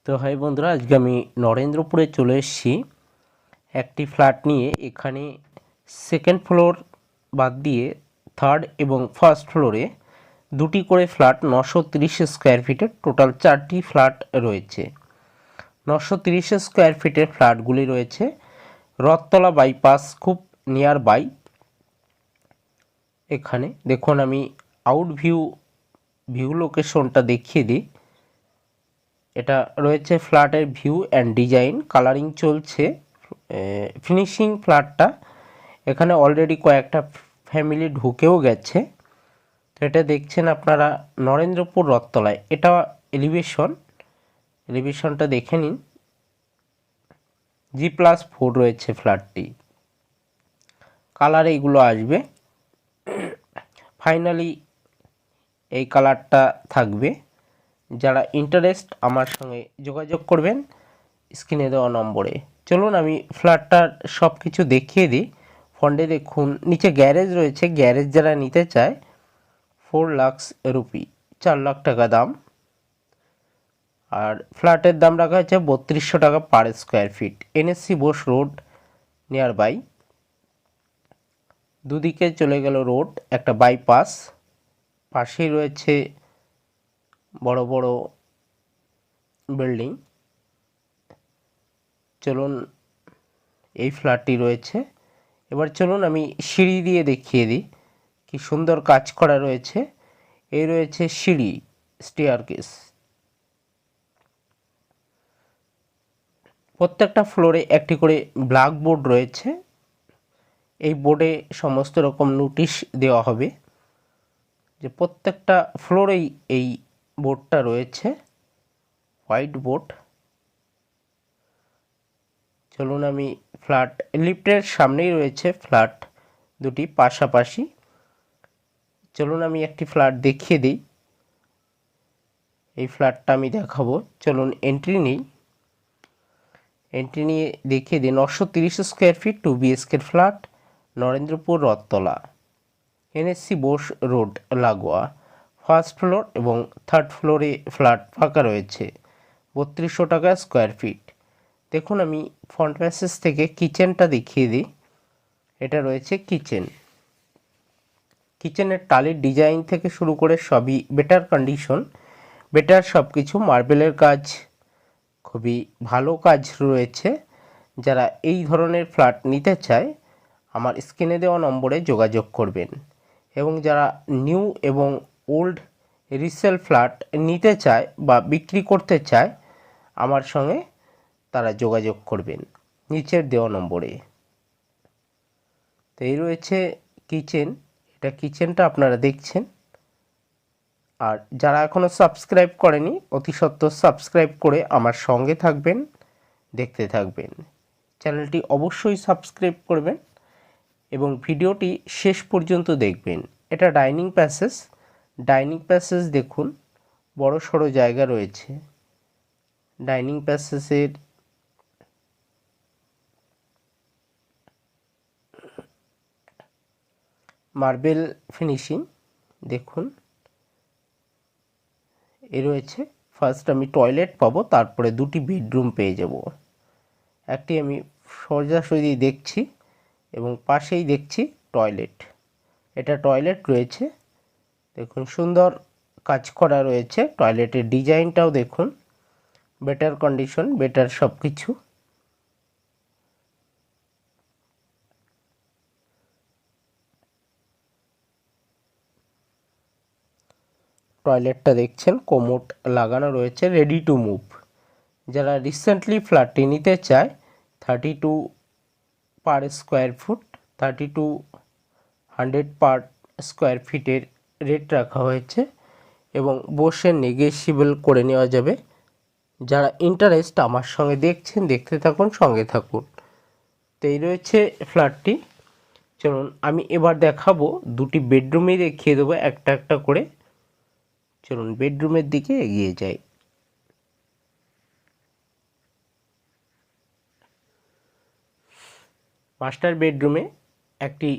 তো হাই বন্ধুরা, আজকে আমি নরেন্দ্রপুরে চলে এসেছি একটি ফ্ল্যাট নিয়ে। এখানে সেকেন্ড ফ্লোর বাদ দিয়ে থার্ড এবং ফার্স্ট ফ্লোরে দুটি করে ফ্ল্যাট 930 স্কোয়ার ফিটের টোটাল 4টি ফ্ল্যাট রয়েছে। 930 স্কোয়ার ফিটের ফ্ল্যাটগুলি রয়েছে রথতলা বাইপাস খুব নিয়ার বাই। এখানে দেখুন, আমি আউট ভিউ লোকেশনটা দেখিয়ে দিই। এটা রয়েছে ফ্ল্যাটের ভিউ অ্যান্ড ডিজাইন, কালারিং চলছে, ফিনিশিং ফ্ল্যাটটা। এখানে অলরেডি কয়েকটা ফ্যামিলি ঢুকেও গেছে। তো এটা দেখছেন আপনারা নরেন্দ্রপুর রথতলায়। এটা এলিভেশনটা দেখে নিন। G+4 রয়েছে ফ্ল্যাটটি। কালার এইগুলো আসবে, ফাইনালি এই কালারটা থাকবে। যারা ইন্টারেস্ট আমার সঙ্গে যোগাযোগ করবেন স্ক্রিনে দেওয়া নম্বরে। চলুন আমি ফ্ল্যাটটার সব কিছু দেখিয়ে দিই। ফ্রন্টে দেখুন, নিচে গ্যারেজ রয়েছে। গ্যারেজ যারা নিতে চায় 4 লাখ রুপি, 4 লাখ টাকা দাম। আর ফ্ল্যাটের দাম রাখা হয়েছে 3200 টাকা per square feet. NSC Bose road near by, দুদিকে চলে গেল রোড, একটা বাইপাস, পাশেই রয়েছে বড় বড় বিল্ডিং। চলুন, এই ফ্ল্যাটটি রয়েছে। এবার চলুন আমি সিঁড়ি দিয়ে দেখিয়ে দিই কি সুন্দর কাজ করা রয়েছে। এই রয়েছে সিঁড়ি, স্টেয়ারকেস। প্রত্যেকটা ফ্লোরে একটি করে ব্ল্যাকবোর্ড রয়েছে। এই বোর্ডে সমস্ত রকম নোটিশ দেওয়া হবে, যে প্রত্যেকটা ফ্লোরেই এই বোর্ডটা রয়েছে, হোয়াইট বোর্ড। চলুন আমি ফ্ল্যাট, লিফটের সামনেই রয়েছে ফ্ল্যাট দুটি পাশাপাশি। চলুন আমি একটি ফ্ল্যাট দেখিয়ে দিই। এই ফ্ল্যাটটা আমি দেখাবো। চলুন এন্ট্রি নিই। এন্ট্রি নিয়ে দেখিয়ে দিই। 930 square feet 2 BHK flat, Narendrapur Rathtala, NSC Bose road লাগোয়া। ফার্স্ট ফ্লোর এবং থার্ড ফ্লোরে ফ্ল্যাট ফাঁকা রয়েছে। 3200 টাকা স্কোয়ার ফিট। দেখুন, আমি ফ্রন্ট প্যাসেজ থেকে কিচেনটা দেখিয়ে দিই। এটা রয়েছে কিচেন। কিচেনের টালির ডিজাইন থেকে শুরু করে সবই বেটার কন্ডিশন, বেটার সব কিছু। মার্বেলের কাজ, খুবই ভালো কাজ রয়েছে। যারা এই ধরনের ফ্ল্যাট নিতে চায় আমার স্ক্রিনে দেওয়া নম্বরে যোগাযোগ করবেন। এবং যারা নিউ এবং ওল্ড রিসেল ফ্ল্যাট নিতে চায় বা বিক্রি করতে চায় আমার সঙ্গে তারা যোগাযোগ করবেন নিচের দেওয়া নম্বরে। তো এই রয়েছে কিচেন। এটা কিচেনটা আপনারা দেখছেন। আর যারা এখনও সাবস্ক্রাইব করেনি অতি সত্বর সাবস্ক্রাইব করে আমার সঙ্গে থাকবেন, দেখতে থাকবেন। চ্যানেলটি অবশ্যই সাবস্ক্রাইব করবেন এবং ভিডিওটি শেষ পর্যন্ত দেখবেন। এটা ডাইনিং প্যাসেজ। ডাইনিং প্যাসেজ দেখুন, বড় সড়ো জায়গা রয়েছে। ডাইনিং প্যাসেজের মার্বেল ফিনিশিং দেখুন। এ রয়েছে, ফার্স্ট আমি টয়লেট পাবো, তারপরে দুটি বেডরুম পেয়ে যাব। একটি আমি সোজাসুজি দেখছি এবং পাশেই দেখছি টয়লেট। এটা টয়লেট রয়েছে। দেখুন, সুন্দর কাজ করা রয়েছে। টয়লেটের ডিজাইনটাও দেখুন, বেটার কন্ডিশন, বেটার সব কিছু। টয়লেটটা দেখছেন, কোমোড লাগানো রয়েছে, রেডি টু মুভ। যারা রিসেন্টলি ফ্ল্যাটটি নিতে চায় 32 per square foot, 3200 per square ফিটের রেট রাখা হয়েছে এবং বসে নেগোশিয়েবল করে নেওয়া যাবে। যারা ইন্টারেস্ট আমার সঙ্গে দেখছেন, দেখতে থাকুন, সঙ্গে থাকুন। তো এই রয়েছে ফ্ল্যাটটি। চলুন আমি এবার দেখাবো, দুটি বেডরুমেই দেখিয়ে দেবো একটা একটা করে। চলুন বেডরুমের দিকে এগিয়ে যাই। মাস্টার বেডরুমে একটি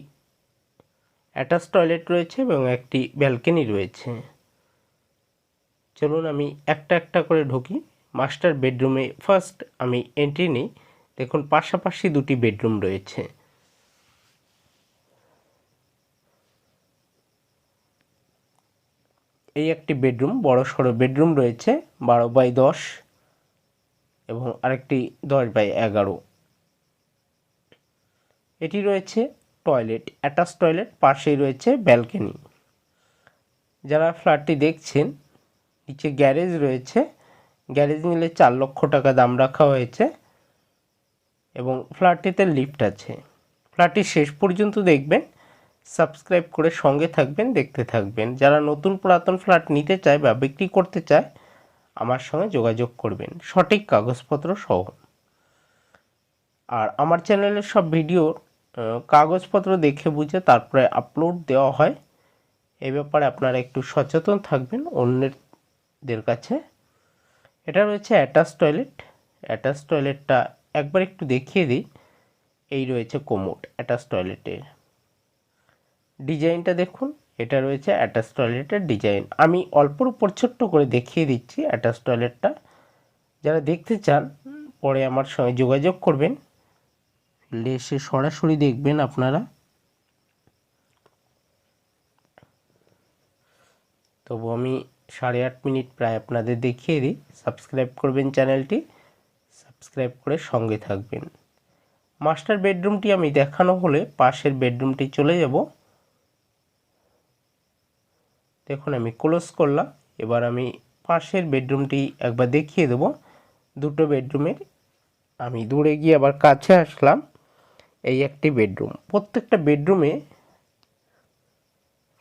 অ্যাটাচ টয়লেট রয়েছে এবং একটি ব্যালকনি রয়েছে। চলুন আমি একটা একটা করে ঢুকি। মাস্টার বেডরুমে ফার্স্ট আমি এন্ট্রি নিই। দেখুন পাশাপাশি দুটি বেডরুম রয়েছে। এই একটি বেডরুম, বড় সড়ো বেডরুম রয়েছে 12x10 এবং আরেকটি 10x11। এটি রয়েছে টয়লেট, অ্যাটাচ টয়লেট, পাশেই রয়েছে ব্যালকনি। যারা ফ্ল্যাটটি দেখছেন, নিচে গ্যারেজ রয়েছে। গ্যারেজ নিলে 4 লক্ষ টাকা দাম রাখা হয়েছে এবং ফ্ল্যাটটিতে লিফট আছে। ফ্ল্যাটটি শেষ পর্যন্ত দেখবেন, সাবস্ক্রাইব করে সঙ্গে থাকবেন, দেখতে থাকবেন। যারা নতুন পুরাতন ফ্ল্যাট নিতে চায় বা বিক্রি করতে চায় আমার সঙ্গে যোগাযোগ করবেন সঠিক কাগজপত্র সহ। আর আমার চ্যানেলের সব ভিডিওর কাগজপত্র দেখে বুঝে তারপরে আপলোড দেওয়া হয়। এই ব্যাপারে আপনারা একটু সচেতন থাকবেন অন্যদের কাছে। এটা রয়েছে অ্যাটাচ টয়লেট। অ্যাটাচ টয়লেটটা একবার একটু দেখিয়ে দিই। এই রয়েছে কোমোড অ্যাটাচ টয়লেটের ডিজাইনটা দেখুন। এটা রয়েছে অ্যাটাচ টয়লেটের ডিজাইন। আমি অল্পর উপর ছোট্ট করে দেখিয়ে দিচ্ছি অ্যাটাচ টয়লেটটা। যারা দেখতে চান পরে আমার সঙ্গে যোগাযোগ করবেন, এসে সরাসরি দেখবেন আপনারা। তবু আমি 8.5 মিনিট প্রায় আপনাদের দেখিয়ে দিই। সাবস্ক্রাইব করবেন চ্যানেলটি, সাবস্ক্রাইব করে সঙ্গে থাকবেন। মাস্টার বেডরুমটি আমি দেখানো হলে পাশের বেডরুমটি চলে যাব। দেখুন আমি ক্লোজ করলাম। এবার আমি পাশের বেডরুমটি একবার দেখিয়ে দেব। দুটো বেডরুমের আমি দূরে গিয়ে আবার কাছে আসলাম। এই একটি বেডরুম। প্রত্যেকটা বেডরুমে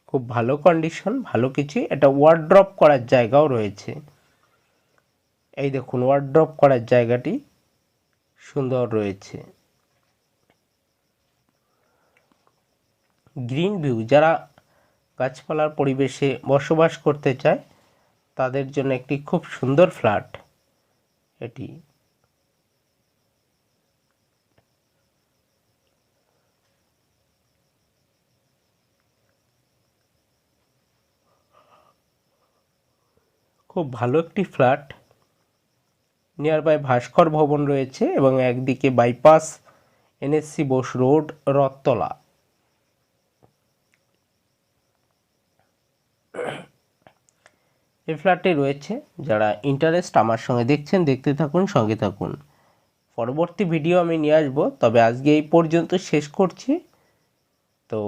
খুব ভালো কন্ডিশন, ভালো কিছু। এটা ওয়ার্ড্রপ করার জায়গাও রয়েছে। এই দেখুন ওয়ার্ড্রপ করার জায়গাটি সুন্দর রয়েছে। গ্রিন ভিউ, যারা গাছপালার পরিবেশে বসবাস করতে চায় তাদের জন্য একটি খুব সুন্দর ফ্ল্যাট এটি। খুব ভালো একটি ফ্ল্যাট। নিয়ার বাই ভাস্কর ভবন রয়েছে এবং একদিকে bypass, NSC Bose road, Rathtala. এই ফ্ল্যাটটি রয়েছে। যারা ইন্টারেস্ট আমার সঙ্গে দেখছেন, দেখতে থাকুন, সঙ্গে থাকুন। পরবর্তী ভিডিও আমি নিয়ে আসবো, তবে আজকে এই পর্যন্ত শেষ করছি। তো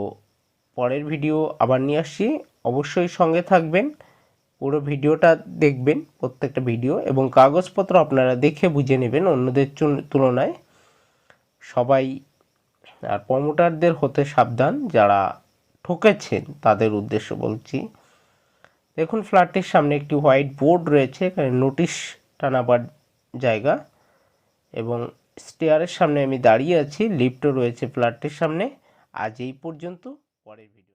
পরের ভিডিও আবার নিয়ে আসছি, অবশ্যই সঙ্গে থাকবেন, পুরো ভিডিওটা দেখবেন, প্রত্যেকটা ভিডিও, এবং কাগজপত্র আপনারা দেখে বুঝে নেবেন অন্যদের তুলনায়। সবাই আর প্রমোটারদের হতে সাবধান, যারা ঠকেছেন তাদের উদ্দেশ্য বলছি। দেখুন ফ্ল্যাটটির সামনে একটি হোয়াইট বোর্ড রয়েছে, এখানে নোটিশ টানাবার জায়গা, এবং স্টেয়ারের সামনে আমি দাঁড়িয়ে আছি। লিফটও রয়েছে ফ্ল্যাটটির সামনে। আজ এই পর্যন্ত, পরের ভিডিও।